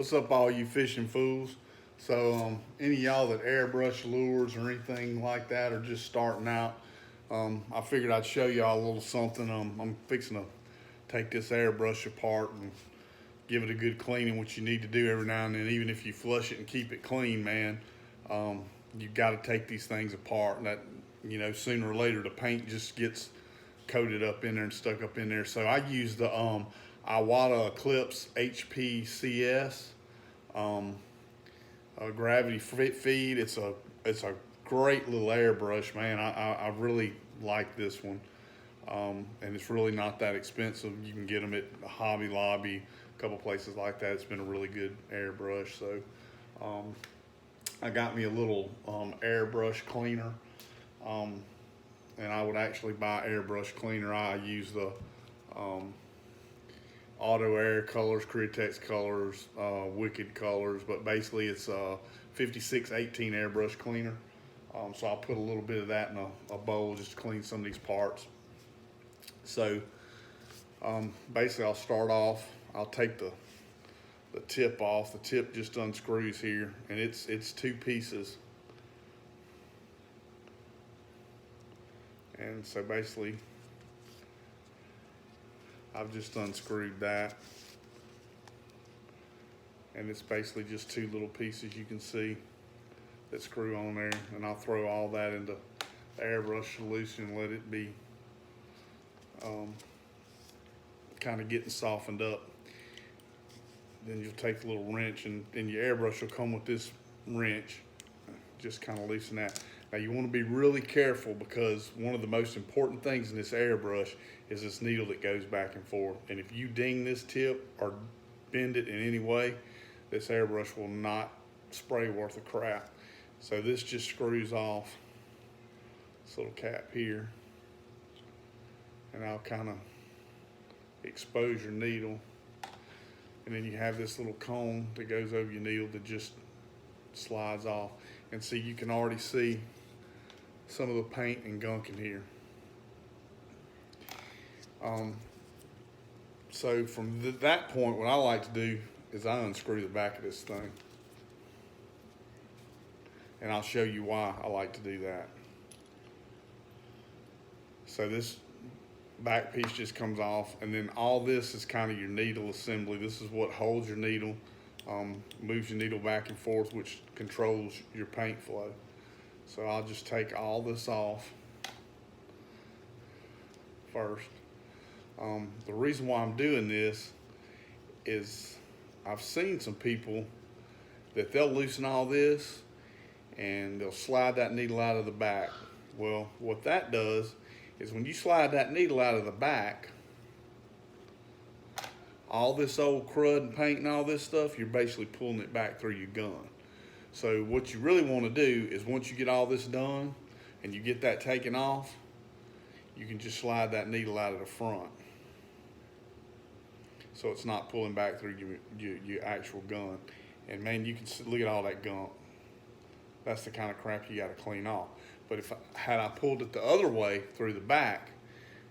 What's up, all you fishing fools? So, any of y'all that airbrush lures or anything like that are just starting out, I figured I'd show y'all a little something. I'm fixing to take this airbrush apart and give it a good cleaning, which you need to do every now and then. Even if you flush it and keep it clean, man, you've got to take these things apart. And that, sooner or later, the paint just gets coated up in there and stuck up in there. So I use the Iwata Eclipse HPCS gravity feed. It's a great little airbrush, man. I really like this one, and it's really not that expensive. You can get them at Hobby Lobby, a couple places like that. It's been a really good airbrush. So I got me a little airbrush cleaner, and I would actually buy airbrush cleaner. I use the Auto Air colors, Createx colors, Wicked colors, but basically it's 5618 airbrush cleaner. So I'll put a little bit of that in a bowl just to clean some of these parts. So basically I'll start off, I'll take the tip off. The tip just unscrews here, and it's two pieces. And so basically I've just unscrewed that, and it's basically just two little pieces you can see that screw on there, and I'll throw all that into the airbrush solution and let it be kind of getting softened up. Then you'll take a little wrench, and your airbrush will come with this wrench. Just kind of loosen that. Now you want to be really careful, because one of the most important things in this airbrush is this needle that goes back and forth. And if you ding this tip or bend it in any way, this airbrush will not spray worth a crap. So this just screws off this little cap here, and I'll kind of expose your needle. And then you have this little cone that goes over your needle that just slides off. And see, you can already see some of the paint and gunk in here. So from that point, what I like to do is I unscrew the back of this thing. And I'll show you why I like to do that. So this back piece just comes off, and then all this is kind of your needle assembly. This is what holds your needle, moves your needle back and forth, which controls your paint flow. So I'll just take all this off first. The reason why I'm doing this is I've seen some people that they'll loosen all this and they'll slide that needle out of the back. Well, what that does is when you slide that needle out of the back, all this old crud and paint and all this stuff, you're basically pulling it back through your gun. So what you really want to do is, once you get all this done and you get that taken off, you can just slide that needle out of the front, so it's not pulling back through your actual gun. And man, you can look at all that gunk. That's the kind of crap you got to clean off. But had I pulled it the other way through the back,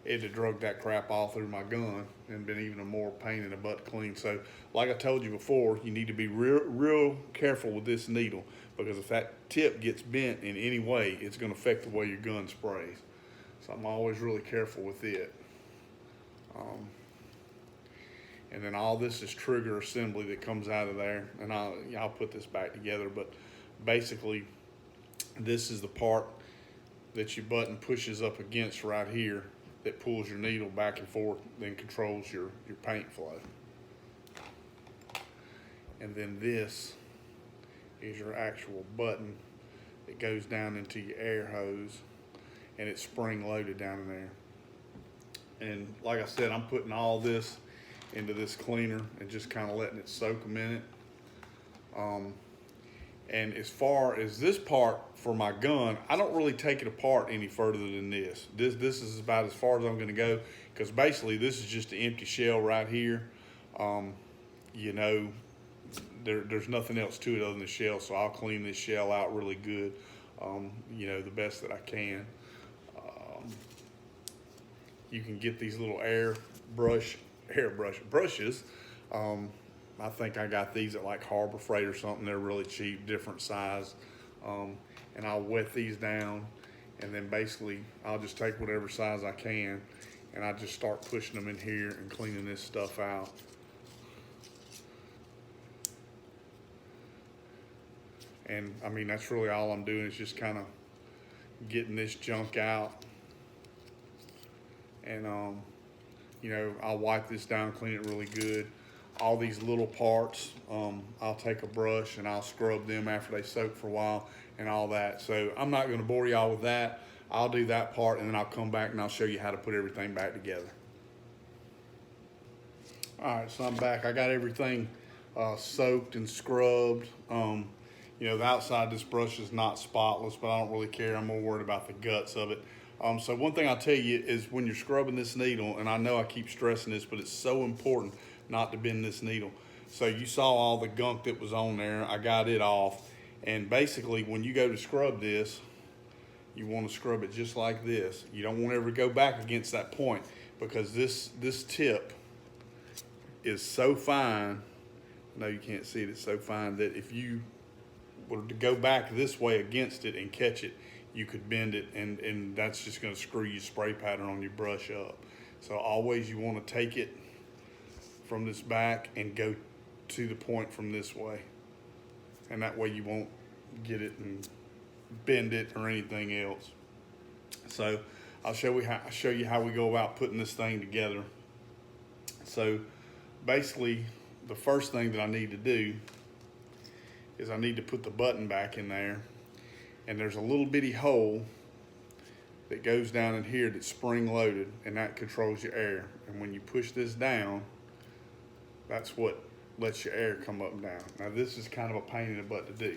it'd have drugged that crap all through my gun and been even a more pain in the butt to clean. So like I told you before, you need to be real careful with this needle, because if that tip gets bent in any way, it's going to affect the way your gun sprays. So I'm always really careful with it. And then all this is trigger assembly that comes out of there, and I'll put this back together. But basically, this is the part that your button pushes up against right here, that pulls your needle back and forth, then controls your paint flow. And then this is your actual button that goes down into your air hose, and it's spring loaded down in there. And like I said, I'm putting all this into this cleaner and just kind of letting it soak a minute. And as far as this part for my gun, I don't really take it apart any further than this. This is about as far as I'm going to go, because basically this is just an empty shell right here. There's nothing else to it other than the shell, so I'll clean this shell out really good, the best that I can. You can get these little airbrush brushes I think I got these at like Harbor Freight or something. They're really cheap, different size. And I'll wet these down, and then basically I'll just take whatever size I can, and I just start pushing them in here and cleaning this stuff out. And I mean, that's really all I'm doing is just kind of getting this junk out. And you know, I'll wipe this down, clean it really good. All these little parts, I'll take a brush and I'll scrub them after they soak for a while and all that. So I'm not gonna bore y'all with that. I'll do that part, and then I'll come back and I'll show you how to put everything back together. All right, so I'm back. I got everything soaked and scrubbed. You know, the outside of this brush is not spotless, but I don't really care. I'm more worried about the guts of it. So one thing I'll tell you is when you're scrubbing this needle, and I know I keep stressing this, but it's so important not to bend this needle. So you saw all the gunk that was on there. I got it off. And basically, when you go to scrub this, you want to scrub it just like this. You don't want to ever go back against that point, because this tip is so fine. No, you can't see it. It's so fine that if you were to go back this way against it and catch it, you could bend it, and that's just going to screw your spray pattern on your brush up. So always you want to take it from this back and go to the point from this way, and that way you won't get it and bend it or anything else. So I'll show you how we go about putting this thing together. So basically, the first thing that I need to do is I need to put the button back in there, and there's a little bitty hole that goes down in here that's spring loaded, and that controls your air. And when you push this down, that's what lets your air come up and down. Now this is kind of a pain in the butt to do.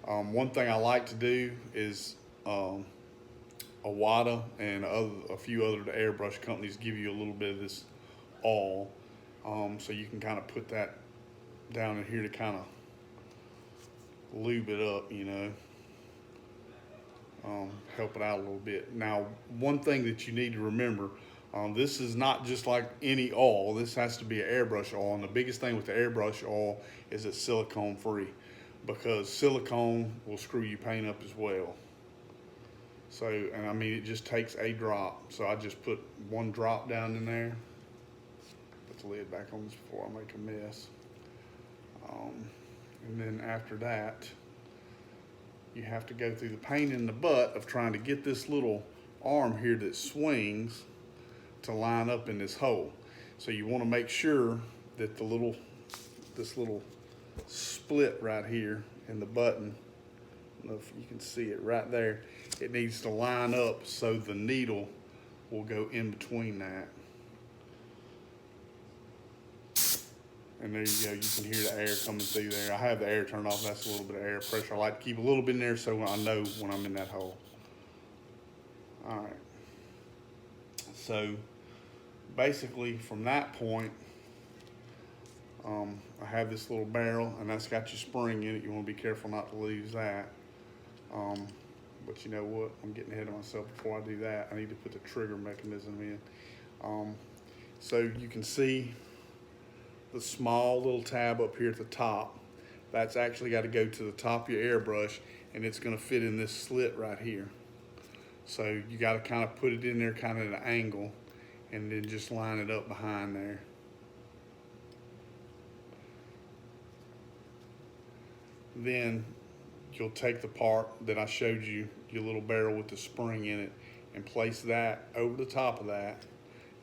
One thing I like to do is Awada and a few other airbrush companies give you a little bit of this oil, so you can kind of put that down in here to kind of lube it up, you know, help it out a little bit. Now, one thing that you need to remember, this is not just like any oil. This has to be an airbrush oil, and the biggest thing with the airbrush oil is it's silicone free, because silicone will screw your paint up as well. So, and I mean, it just takes a drop. So I just put one drop down in there. Put the lid back on this before I make a mess. And then after that, you have to go through the pain in the butt of trying to get this little arm here that swings to line up in this hole. So you want to make sure that this little split right here in the button, I don't know if you can see it right there, it needs to line up so the needle will go in between that. And there you go, you can hear the air coming through there. I have the air turned off, that's a little bit of air pressure. I like to keep a little bit in there so I know when I'm in that hole. All right. So basically from that point, I have this little barrel, and that's got your spring in it. You want to be careful not to lose that. But you know what? I'm getting ahead of myself. Before I do that, I need to put the trigger mechanism in. So you can see the small little tab up here at the top. That's actually got to go to the top of your airbrush, and it's going to fit in this slit right here. So you got to kind of put it in there kind of at an angle, and then just line it up behind there. Then you'll take the part that I showed you, your little barrel with the spring in it, and place that over the top of that,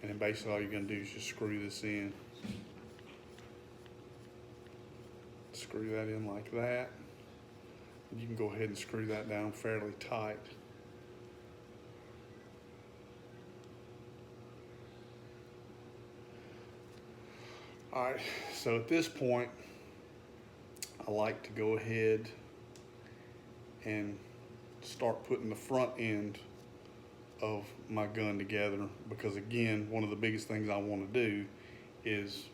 and then basically all you're going to do is just screw this in. Screw that in like that. You can go ahead and screw that down fairly tight. All right, so at this point, I like to go ahead and start putting the front end of my gun together, because again, one of the biggest things I want to do is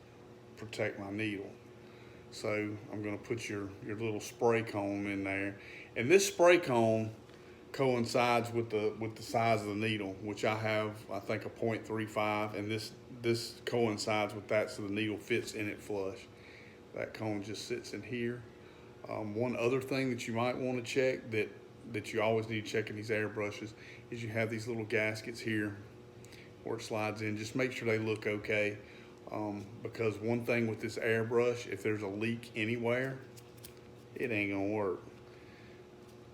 protect my needle. So I'm going to put your little spray cone in there, and this spray cone coincides with the size of the needle, which I have, I think, a 0.35, and this coincides with that, so the needle fits in it flush. That cone just sits in here. One other thing that you might want to check that you always need to check in these airbrushes is you have these little gaskets here where it slides in. Just make sure they look okay, because one thing with this airbrush, if there's a leak anywhere, it ain't gonna work,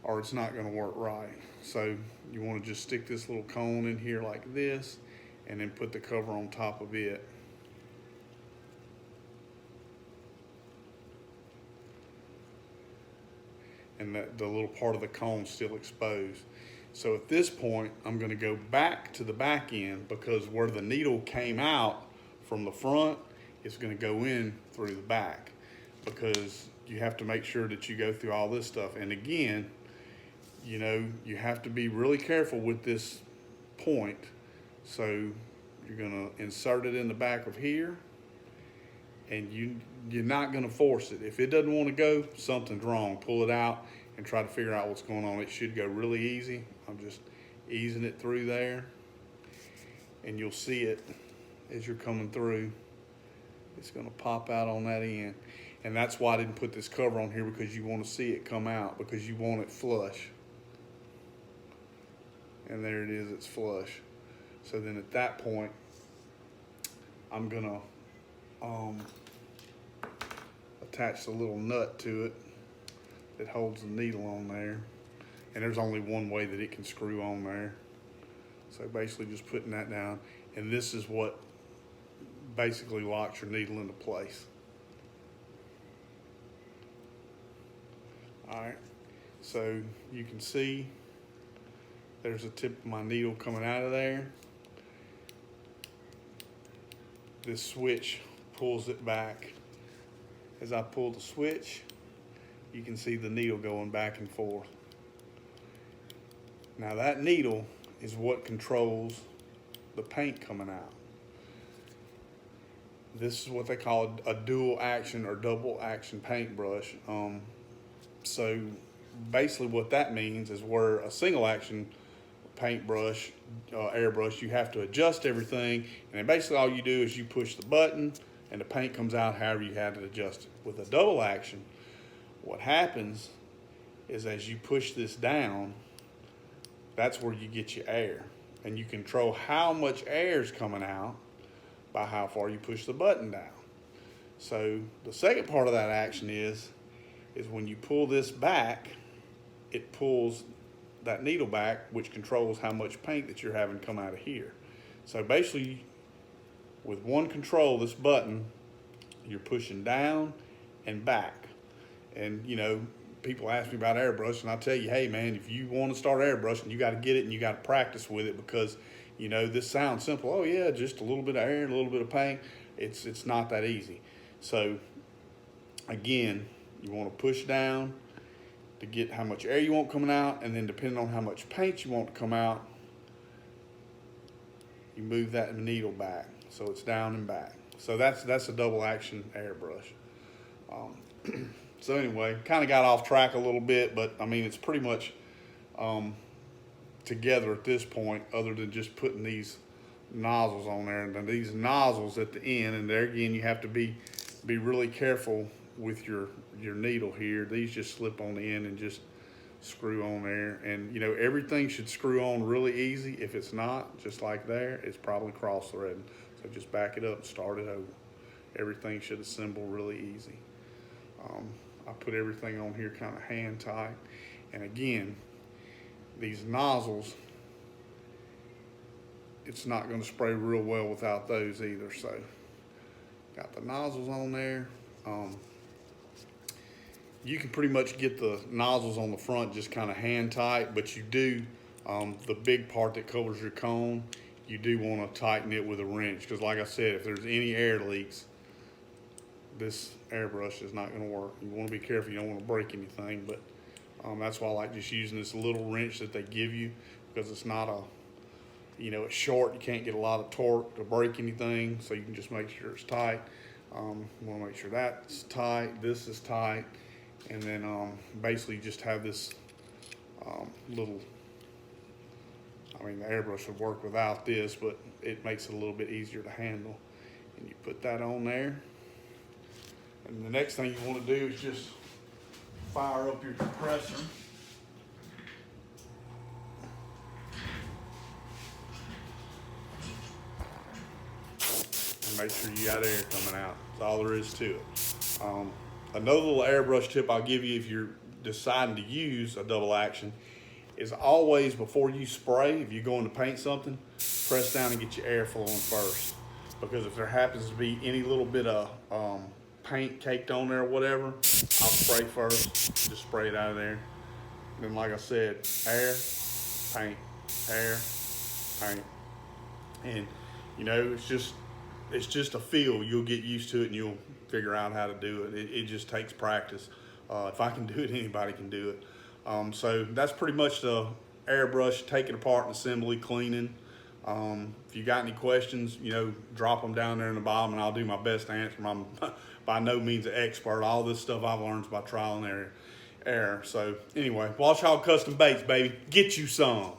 or it's not gonna work right. So you want to just stick this little cone in here like this, and then put the cover on top of it. And the little part of the cone still exposed. So at this point, I'm going to go back to the back end, because where the needle came out from the front, it's going to go in through the back, because you have to make sure that you go through all this stuff. And again, you know, you have to be really careful with this point. So you're going to insert it in the back of here, and you're not going to force it. If it doesn't want to go, something's wrong. Pull it out and try to figure out what's going on. It should go really easy. I'm just easing it through there, and you'll see it as you're coming through. It's going to pop out on that end, and that's why I didn't put this cover on here, because you want to see it come out, because you want it flush. And there it is, it's flush. So then at that point, I'm gonna attach the little nut to it that holds the needle on there. And there's only one way that it can screw on there. So basically just putting that down, and this is what basically locks your needle into place. All right, so you can see there's a tip of my needle coming out of there. This switch pulls it back. As I pull the switch, you can see the needle going back and forth. Now that needle is what controls the paint coming out. This is what they call a dual action or double action paintbrush. So basically what that means is, where a single action paintbrush, airbrush, you have to adjust everything, and then basically all you do is you push the button and the paint comes out however you had it adjusted. With a double action, what happens is as you push this down, that's where you get your air, and you control how much air is coming out by how far you push the button down. So the second part of that action is when you pull this back, it pulls that needle back, which controls how much paint that you're having come out of here. So basically, with one control, this button, you're pushing down and back. And you know, people ask me about airbrush, and I tell you, hey man, if you want to start airbrushing, you got to get it and you got to practice with it, because you know, this sounds simple. Oh yeah, just a little bit of air, a little bit of paint. It's not that easy. So again, you want to push down to get how much air you want coming out, and then depending on how much paint you want to come out, you move that needle back so it's down and back. So that's a double action airbrush. So anyway, kind of got off track a little bit, but I mean, it's pretty much together at this point, other than just putting these nozzles on there. And then these nozzles at the end, and there again, you have to be really careful with your needle here. These just slip on the end and just screw on there. And you know, everything should screw on really easy. If it's not, just like there, it's probably cross threading. So just back it up and start it over. Everything should assemble really easy. I put everything on here kind of hand tight. And again, these nozzles, it's not going to spray real well without those either. So got the nozzles on there. You can pretty much get the nozzles on the front just kind of hand tight, but you do, the big part that covers your cone, you do want to tighten it with a wrench, because like I said, if there's any air leaks, this airbrush is not going to work. You want to be careful, you don't want to break anything, but that's why I like just using this little wrench that they give you, because it's not a, you know, it's short, you can't get a lot of torque to break anything, so you can just make sure it's tight. You want to make sure that's tight, this is tight, and then basically just have this little, I mean, the airbrush would work without this, but it makes it a little bit easier to handle. And you put that on there, And the next thing you want to do is just fire up your compressor. And make sure you got air coming out. That's all there is to it. Another little airbrush tip I'll give you if you're deciding to use a double action is always, before you spray, if you're going to paint something, press down and get your air flowing first. Because if there happens to be any little bit of paint caked on there or whatever, I'll spray first, just spray it out of there. Then like I said, air, paint, air, paint. And you know, it's just a feel. You'll get used to it and you'll figure out how to do it. It just takes practice. If I can do it, anybody can do it. So that's pretty much the airbrush, taking apart and assembly, cleaning. If you got any questions, you know, drop them down there in the bottom and I'll do my best to answer them. I'm by no means an expert. All this stuff I've learned by trial and error. So anyway, Wash Hog Custom Baits, baby. Get you some.